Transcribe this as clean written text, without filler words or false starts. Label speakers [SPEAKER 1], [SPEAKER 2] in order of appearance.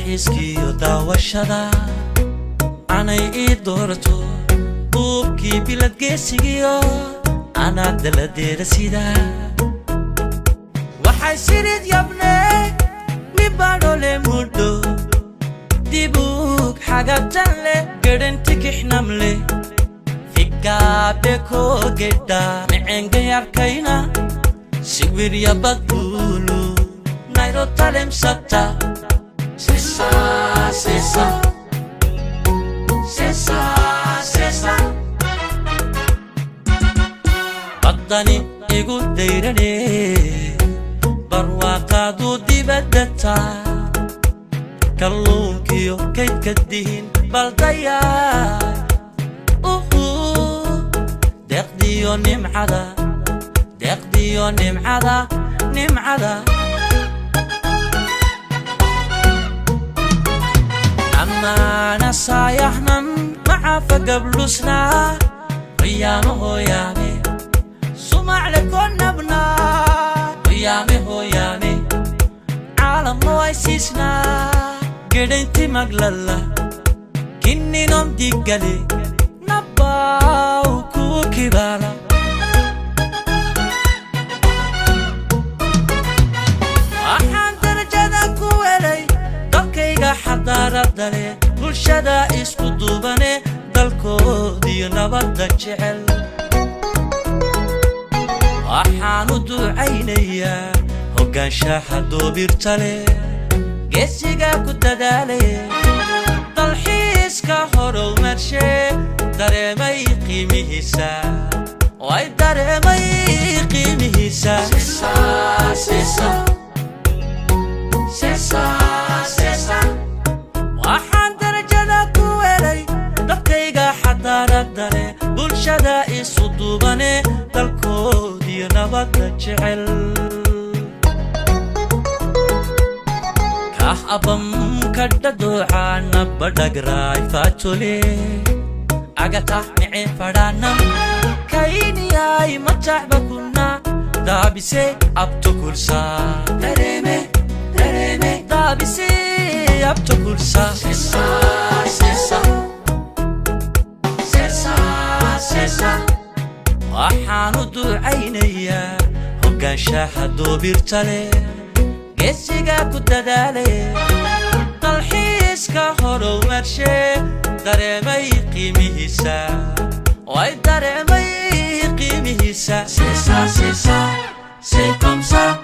[SPEAKER 1] dalxiiskii iyo daawashada anay ii doorato buubkii bilad geesigiyo anaa daladeeda sida waxay sirid yabnay nibaadhole muddo dibug xagabtan leh gadhanti kixnamle figaabde koo gedha miceenga yarkayna sigwir yabadbuulu nayro talemsata sesa sesa sesa sesa baddani igu dayrane barwaaqaadu dibadata kalluunkiyo kaydka dihin baldayaa deeqdiyo nimcada nimcada amaana saayahnan macafa gablusna qiyaamo hooyaane sumacle konabna qiyaame hooyaane caalamno ay siisnaa gedhaynti maglalla kinninom diggale nabbaaw kuu kibaala waxaan darajada ku helay dalkayga xadaaradda leh bulshada isku duubane dalkoodiyo nabadda jecel waxaan u ducaynayaa hoggaanshaha doobirta leh geesiga ku dadaale dalxiiska horow marshe dareemay qiimihiisa way dareemay qiimihiisa sesa sesa sesa sesa waxaan darajada ku helay dadkayga xadaaradda leh bulshada isu duubane dalkoodiyo nabadda jecel abam kadda duucaana badhagraay faatole agata mice fadhaanam kayniyay matacba kunna daabise abto kursa dareeme daabise abto kursa sesa sesa sesa sesa waxaan u ducaynayaa hoggaanshaha doobirta leh geesiga ku dadaale dalxiiska horow marshe dareemay qiimihiisa way dareemay qiimihiisa sesa sesa c'est comme ça